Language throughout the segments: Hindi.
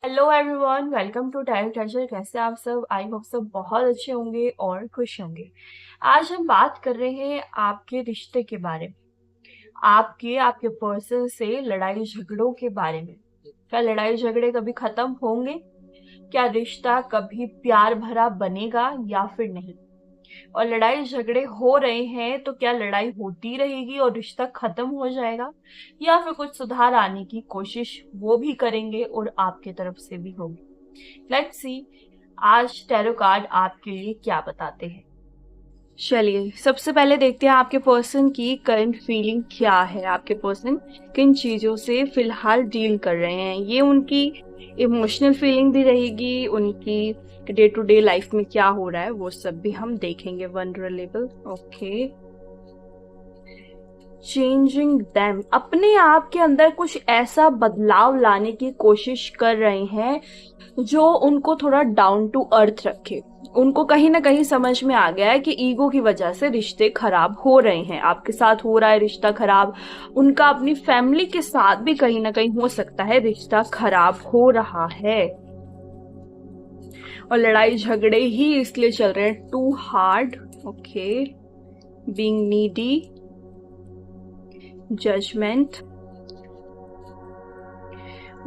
Hello everyone, welcome to tarot treasure. कैसे आप सब? आई होप सब बहुत अच्छे होंगे और खुश होंगे। आज हम बात कर रहे हैं आपके रिश्ते के बारे में, आपके पर्सन से लड़ाई झगड़ों के बारे में। क्या लड़ाई झगड़े कभी खत्म होंगे? क्या रिश्ता कभी प्यार भरा बनेगा या फिर नहीं? और लड़ाई झगड़े हो रहे हैं तो क्या लड़ाई होती रहेगी और रिश्ता खत्म हो जाएगा, या फिर कुछ सुधार आने की कोशिश वो भी करेंगे और आपके तरफ से भी होगी? लेट्स सी आज टैरो कार्ड आपके लिए क्या बताते हैं। चलिए सबसे पहले देखते हैं आपके पर्सन की करंट फीलिंग क्या है। आपके पर्सन किन चीजों से फिलहाल डील कर रहे हैं, ये उनकी इमोशनल फीलिंग भी रहेगी, उनकी डे टू डे लाइफ में क्या हो रहा है वो सब भी हम देखेंगे। Vulnerable, okay. चेंजिंग देम, अपने आप के अंदर कुछ ऐसा बदलाव लाने की कोशिश कर रहे हैं जो उनको थोड़ा डाउन टू अर्थ रखे। उनको कहीं ना कहीं समझ में आ गया है कि ईगो की वजह से रिश्ते खराब हो रहे हैं। आपके साथ हो रहा है रिश्ता खराब, उनका अपनी फैमिली के साथ भी कहीं ना कहीं हो सकता है रिश्ता खराब हो रहा है। और लड़ाई झगड़े ही इसलिए चल रहे हैं। Too hard, okay. Being needy, judgement,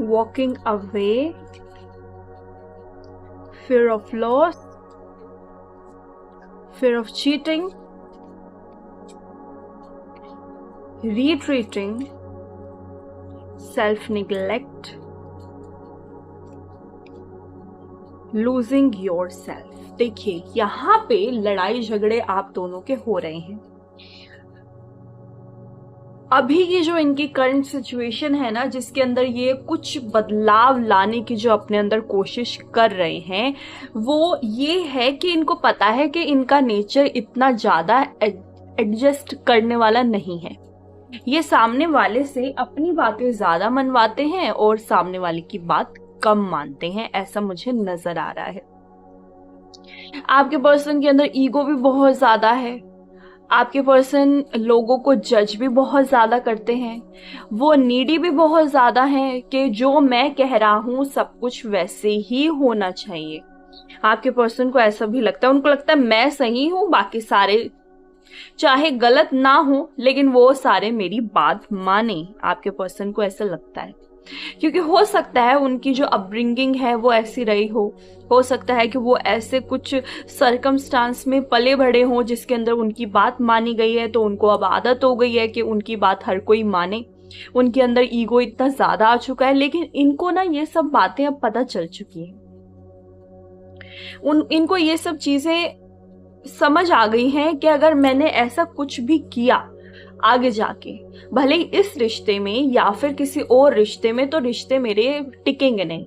walking away, fear of loss, fear of cheating, retreating, self-neglect, losing yourself। देखिए यहाँ पे लड़ाई झगड़े आप दोनों के हो रहे हैं। अभी की जो इनकी करंट सिचुएशन है ना, जिसके अंदर ये कुछ बदलाव लाने की जो अपने अंदर कोशिश कर रहे हैं, वो ये है कि इनको पता है कि इनका नेचर इतना ज्यादा एडजस्ट करने वाला नहीं है। ये सामने वाले से अपनी बातें ज्यादा मनवाते हैं और सामने वाले की बात कम मानते हैं, ऐसा मुझे नजर आ रहा है। आपके पर्सन के अंदर ईगो भी बहुत ज्यादा है। आपके पर्सन लोगों को जज भी बहुत ज्यादा करते हैं। वो नीडी भी बहुत ज्यादा हैं कि जो मैं कह रहा हूं सब कुछ वैसे ही होना चाहिए। आपके पर्सन को ऐसा भी लगता है, उनको लगता है मैं सही हूं, बाकी सारे चाहे गलत ना हो लेकिन वो सारे मेरी बात माने। आपके पर्सन को ऐसा लगता है, क्योंकि हो सकता है उनकी जो अपब्रिंगिंग है वो ऐसी रही हो सकता है कि वो ऐसे कुछ सरकमस्टांस में पले बढ़े हों जिसके अंदर उनकी बात मानी गई है, तो उनको अब आदत हो गई है कि उनकी बात हर कोई माने। उनके अंदर ईगो इतना ज्यादा आ चुका है, लेकिन इनको ना ये सब बातें अब पता चल चुकी हैं। इनको ये सब चीजें समझ आ गई हैं कि अगर मैंने ऐसा कुछ भी किया आगे जाके, भले ही इस रिश्ते में या फिर किसी और रिश्ते में, तो रिश्ते मेरे टिकेंगे नहीं,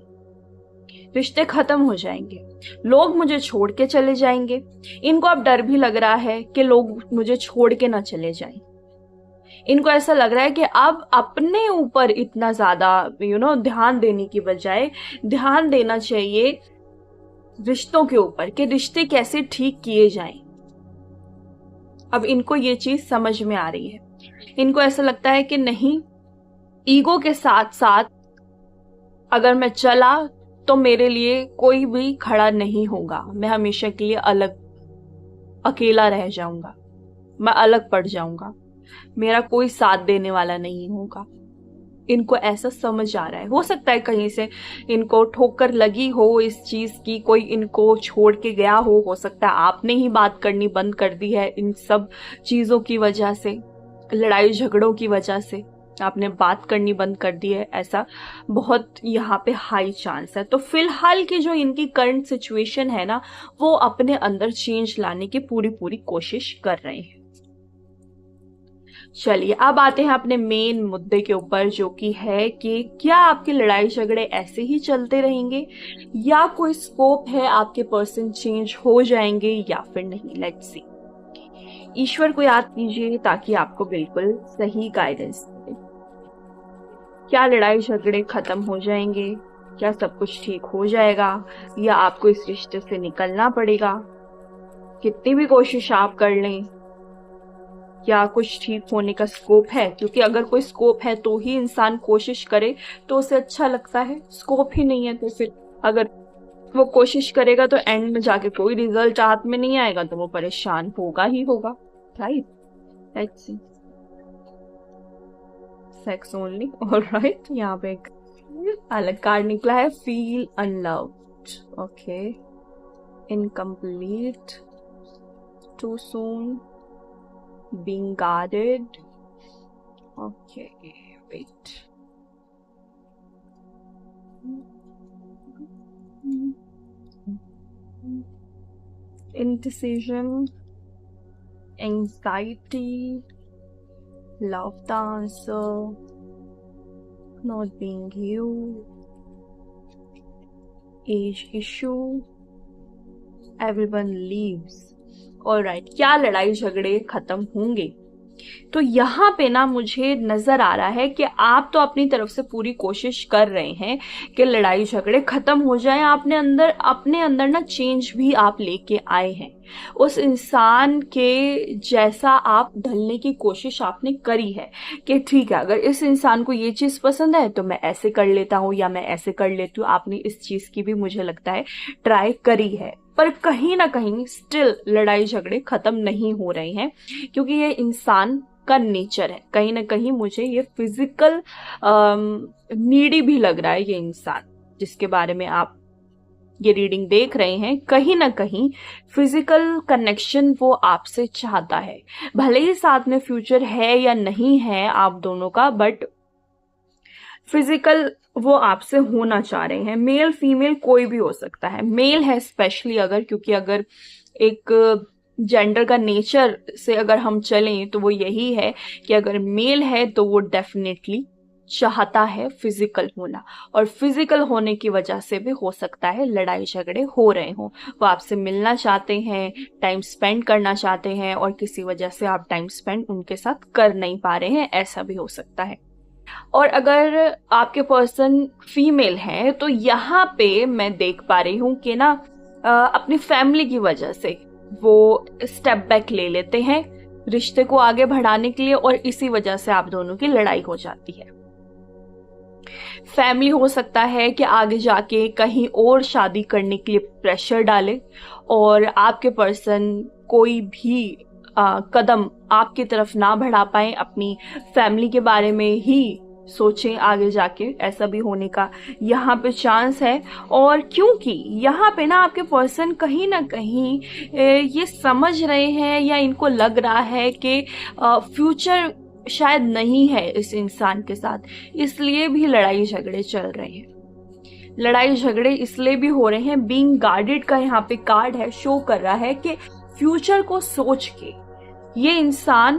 रिश्ते खत्म हो जाएंगे, लोग मुझे छोड़ के चले जाएंगे। इनको अब डर भी लग रहा है कि लोग मुझे छोड़ के ना चले जाएं। इनको ऐसा लग रहा है कि अब अपने ऊपर इतना ज्यादा ध्यान देने की बजाय ध्यान देना चाहिए रिश्तों के ऊपर, कि रिश्ते कैसे ठीक किए जाएं। अब इनको ये चीज समझ में आ रही है। इनको ऐसा लगता है कि नहीं, ईगो के साथ साथ अगर मैं चला तो मेरे लिए कोई भी खड़ा नहीं होगा, मैं हमेशा के लिए अलग अकेला रह जाऊंगा, मैं अलग पड़ जाऊंगा, मेरा कोई साथ देने वाला नहीं होगा। इनको ऐसा समझ आ रहा है। हो सकता है कहीं से इनको ठोकर लगी हो इस चीज की, कोई इनको छोड़ के गया हो सकता है आपने ही बात करनी बंद कर दी है इन सब चीजों की वजह से, लड़ाई झगड़ों की वजह से आपने बात करनी बंद कर दी है, ऐसा बहुत यहाँ पे हाई चांस है। तो फिलहाल की जो इनकी करंट सिचुएशन है ना, वो अपने अंदर चेंज लाने की पूरी कोशिश कर रहे हैं। चलिए अब आते हैं अपने मेन मुद्दे के ऊपर, जो कि है कि क्या आपके लड़ाई झगड़े ऐसे ही चलते रहेंगे या कोई स्कोप है आपके पर्सन चेंज हो जाएंगे या फिर नहीं। Let's see. ईश्वर को याद कीजिए ताकि आपको बिल्कुल सही गाइडेंस मिले। क्या लड़ाई झगड़े खत्म हो जाएंगे? क्या सब कुछ ठीक हो जाएगा या आपको इस रिश्ते से निकलना पड़ेगा? कितनी भी कोशिश आप कर लें, क्या कुछ ठीक होने का स्कोप है? क्योंकि अगर कोई स्कोप है तो ही इंसान कोशिश करे तो उसे अच्छा लगता है, स्कोप ही नहीं है तो फिर अगर वो कोशिश करेगा तो एंड में जाके कोई रिजल्ट हाथ में नहीं आएगा तो वो परेशान होगा ही होगा, right? Let's see, sex only, alright. यहाँ पे एक अलग कार्ड निकला है, feel unloved, okay, incomplete, too soon, being guarded, okay, wait, indecision, anxiety, love the answer, not being you, age issue, everyone leaves। Alright, क्या लड़ाई झगड़े खत्म होंगे? तो यहाँ पे ना मुझे नजर आ रहा है कि आप तो अपनी तरफ से पूरी कोशिश कर रहे हैं कि लड़ाई झगड़े खत्म हो जाएं। अपने अंदर ना चेंज भी आप लेके आए हैं। उस इंसान के जैसा आप ढलने की कोशिश आपने करी है कि ठीक है, अगर इस इंसान को ये चीज पसंद है तो मैं ऐसे कर लेता हूँ या मैं ऐसे कर लेती हूँ। आपने इस चीज की भी मुझे लगता है ट्राई करी है, पर कहीं ना कहीं स्टिल लड़ाई झगड़े खत्म नहीं हो रहे हैं क्योंकि ये इंसान का नेचर है। कहीं ना कहीं मुझे ये फिजिकल नीडी भी लग रहा है। ये इंसान जिसके बारे में आप ये रीडिंग देख रहे हैं, कहीं ना कहीं फिजिकल कनेक्शन वो आपसे चाहता है। भले ही साथ में फ्यूचर है या नहीं है आप दोनों का, बट फिजिकल वो आपसे होना चाह रहे हैं। मेल फीमेल कोई भी हो सकता है, मेल है स्पेशली अगर, क्योंकि अगर एक जेंडर का नेचर से अगर हम चलें तो वो यही है कि अगर मेल है तो वो डेफिनेटली चाहता है फिजिकल होना, और फिजिकल होने की वजह से भी हो सकता है लड़ाई झगड़े हो रहे हों। वो आपसे मिलना चाहते हैं, टाइम स्पेंड करना चाहते हैं, और किसी वजह से आप टाइम स्पेंड उनके साथ कर नहीं पा रहे हैं, ऐसा भी हो सकता है। और अगर आपके पर्सन फीमेल है तो यहाँ पे मैं देख पा रही हूँ कि ना अपनी फैमिली की वजह से वो स्टेप बैक ले लेते हैं रिश्ते को आगे बढ़ाने के लिए, और इसी वजह से आप दोनों की लड़ाई हो जाती है। फैमिली हो सकता है कि आगे जाके कहीं और शादी करने के लिए प्रेशर डाले, और आपके पर्सन कोई भी कदम आपकी तरफ ना बढ़ा पाए, अपनी फैमिली के बारे में ही सोचें आगे जाके। ऐसा भी होने का यहाँ पे चांस है। और क्योंकि यहाँ पे ना आपके पर्सन कहीं ना कहीं ये समझ रहे हैं या इनको लग रहा है कि फ्यूचर शायद नहीं है इस इंसान के साथ, इसलिए भी लड़ाई झगड़े चल रहे हैं। लड़ाई झगड़े इसलिए भी हो रहे हैं, बीइंग गार्डेड का यहाँ पे कार्ड है, शो कर रहा है कि फ्यूचर को सोच के ये इंसान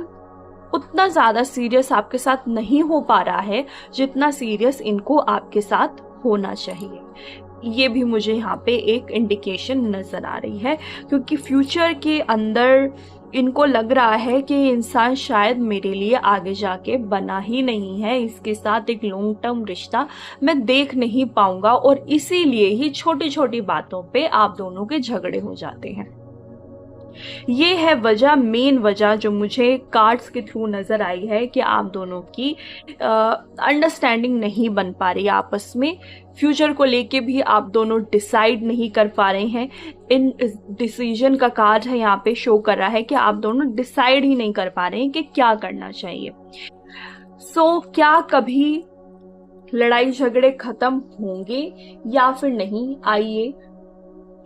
उतना ज्यादा सीरियस आपके साथ नहीं हो पा रहा है जितना सीरियस इनको आपके साथ होना चाहिए। ये भी मुझे यहाँ पे एक इंडिकेशन नजर आ रही है, क्योंकि फ्यूचर के अंदर इनको लग रहा है कि ये इंसान शायद मेरे लिए आगे जाके बना ही नहीं है, इसके साथ एक लॉन्ग टर्म रिश्ता मैं देख नहीं पाऊंगा, और इसीलिए ही छोटी छोटी बातों पे आप दोनों के झगड़े हो जाते हैं। ये है वजह, मेन वजह जो मुझे कार्ड्स के थ्रू नजर आई है कि आप दोनों की अंडरस्टैंडिंग नहीं बन पा रही आपस में। फ्यूचर को लेके भी आप दोनों डिसाइड नहीं कर पा रहे हैं। इन डिसीजन का कार्ड है यहाँ पे, शो कर रहा है कि आप दोनों डिसाइड ही नहीं कर पा रहे हैं कि क्या करना चाहिए। सो क्या कभी लड़ाई झगड़े खत्म होंगे या फिर नहीं? आइए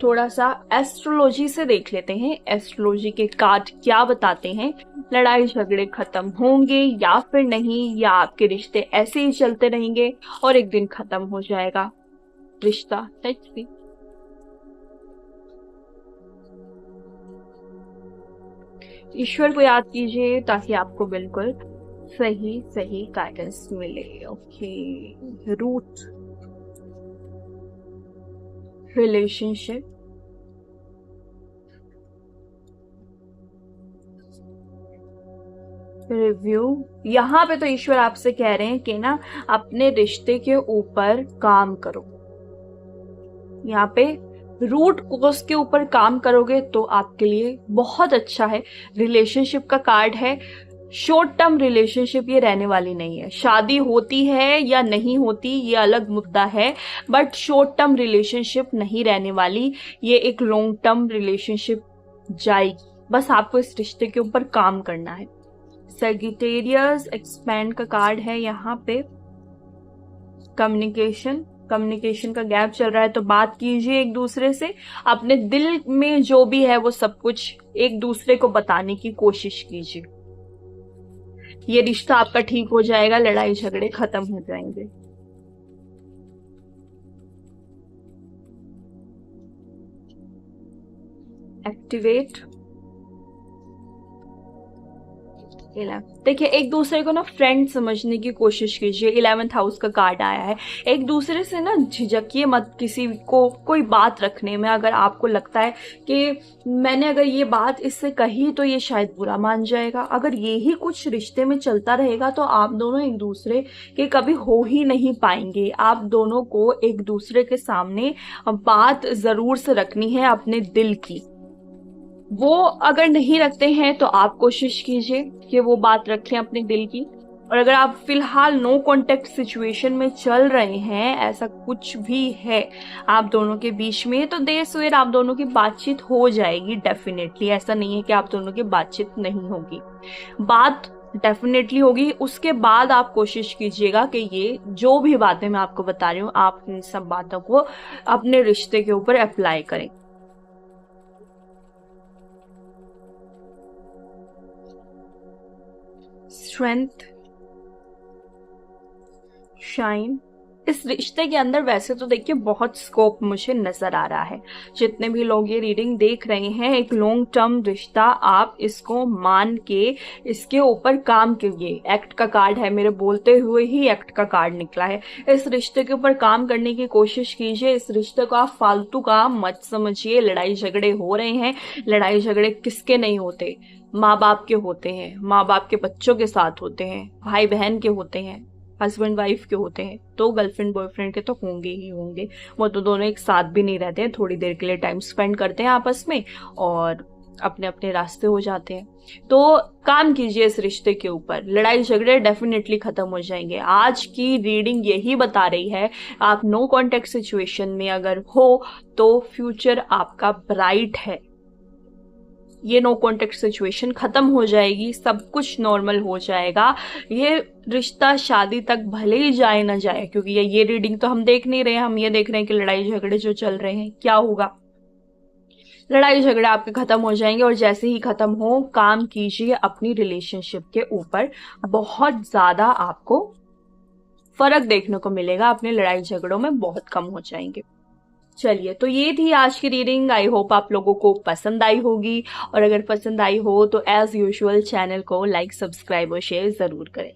थोड़ा सा एस्ट्रोलॉजी से देख लेते हैं, एस्ट्रोलॉजी के कार्ड क्या बताते हैं। लड़ाई झगड़े खत्म होंगे या फिर नहीं, या आपके रिश्ते ऐसे ही चलते रहेंगे और एक दिन खत्म हो जाएगा रिश्ता। Let's see. ईश्वर को याद कीजिए ताकि आपको बिल्कुल सही सही गाइडेंस मिले। Okay, root, relationship, review. यहाँ पे तो ईश्वर आपसे कह रहे हैं कि ना अपने रिश्ते के ऊपर काम करो। यहाँ पे रूट कोज के ऊपर काम करोगे तो आपके लिए बहुत अच्छा है। रिलेशनशिप का कार्ड है, शॉर्ट टर्म रिलेशनशिप ये रहने वाली नहीं है। शादी होती है या नहीं होती ये अलग मुद्दा है, बट शॉर्ट टर्म रिलेशनशिप नहीं रहने वाली, ये एक लॉन्ग टर्म रिलेशनशिप जाएगी। बस आपको इस रिश्ते के ऊपर काम करना है। सैजिटेरियस एक्सपैंड का कार्ड है यहाँ पे। कम्युनिकेशन का गैप चल रहा है, तो बात कीजिए एक दूसरे से। अपने दिल में जो भी है वो सब कुछ एक दूसरे को बताने की कोशिश कीजिए। ये रिश्ता आपका ठीक हो जाएगा, लड़ाई झगड़े खत्म हो जाएंगे। एक्टिवेट। देखिए, एक दूसरे को ना फ्रेंड समझने की कोशिश कीजिए। 11th हाउस का कार्ड आया है। एक दूसरे से ना झिझकिए मत किसी को कोई बात रखने में। अगर आपको लगता है कि मैंने अगर ये बात इससे कही तो ये शायद बुरा मान जाएगा, अगर यही कुछ रिश्ते में चलता रहेगा तो आप दोनों एक दूसरे के कभी हो ही नहीं पाएंगे। आप दोनों को एक दूसरे के सामने बात जरूर से रखनी है अपने दिल की। वो अगर नहीं रखते हैं तो आप कोशिश कीजिए कि वो बात रखें अपने दिल की। और अगर आप फिलहाल नो कॉन्टेक्ट सिचुएशन में चल रहे हैं, ऐसा कुछ भी है आप दोनों के बीच में, तो देर सवेर आप दोनों की बातचीत हो जाएगी डेफिनेटली। ऐसा नहीं है कि आप दोनों की बातचीत नहीं होगी, बात डेफिनेटली होगी। उसके बाद आप कोशिश कीजिएगा कि ये जो भी बातें मैं आपको बता रही हूँ, आप इन सब बातों को अपने रिश्ते के ऊपर अप्लाई करें। Strength, shine. इस रिश्ते के अंदर वैसे तो देखिए बहुत स्कोप मुझे नजर आ रहा है। जितने भी लोग ये रीडिंग देख रहे हैं, एक लॉन्ग टर्म रिश्ता, आप इसको मान के इसके ऊपर काम कीजिए। एक्ट का कार्ड है, मेरे बोलते हुए ही एक्ट का कार्ड निकला है। इस रिश्ते के ऊपर काम करने की कोशिश कीजिए। इस रिश्ते को आप फालतू का मत समझिए। लड़ाई झगड़े हो रहे हैं, लड़ाई झगड़े किसके नहीं होते? माँ बाप के होते हैं, माँ बाप के बच्चों के साथ होते हैं, भाई बहन के होते हैं, हस्बैंड वाइफ के होते हैं, तो गर्लफ्रेंड बॉयफ्रेंड के तो होंगे ही होंगे। वो तो दोनों एक साथ भी नहीं रहते हैं, थोड़ी देर के लिए टाइम स्पेंड करते हैं आपस में और अपने अपने रास्ते हो जाते हैं। तो काम कीजिए इस रिश्ते के ऊपर, लड़ाई झगड़े डेफिनेटली खत्म हो जाएंगे। आज की रीडिंग यही बता रही है, आप नो कॉन्टेक्ट सिचुएशन में अगर हो तो फ्यूचर आपका ब्राइट है। ये नो कॉन्टेक्ट सिचुएशन खत्म हो जाएगी, सब कुछ नॉर्मल हो जाएगा। ये रिश्ता शादी तक भले ही जाए ना जाए, क्योंकि ये रीडिंग तो हम देख नहीं रहे हैं, हम ये देख रहे हैं कि लड़ाई झगड़े जो चल रहे हैं क्या होगा। लड़ाई झगड़े आपके खत्म हो जाएंगे और जैसे ही खत्म हो, काम कीजिए अपनी रिलेशनशिप के ऊपर। बहुत ज्यादा आपको फर्क देखने को मिलेगा, अपने लड़ाई झगड़ों में बहुत कम हो जाएंगे। चलिए, तो ये थी आज की रीडिंग। आई होप आप लोगों को पसंद आई होगी, और अगर पसंद आई हो तो एज यूजुअल चैनल को लाइक, सब्सक्राइब और शेयर जरूर करें।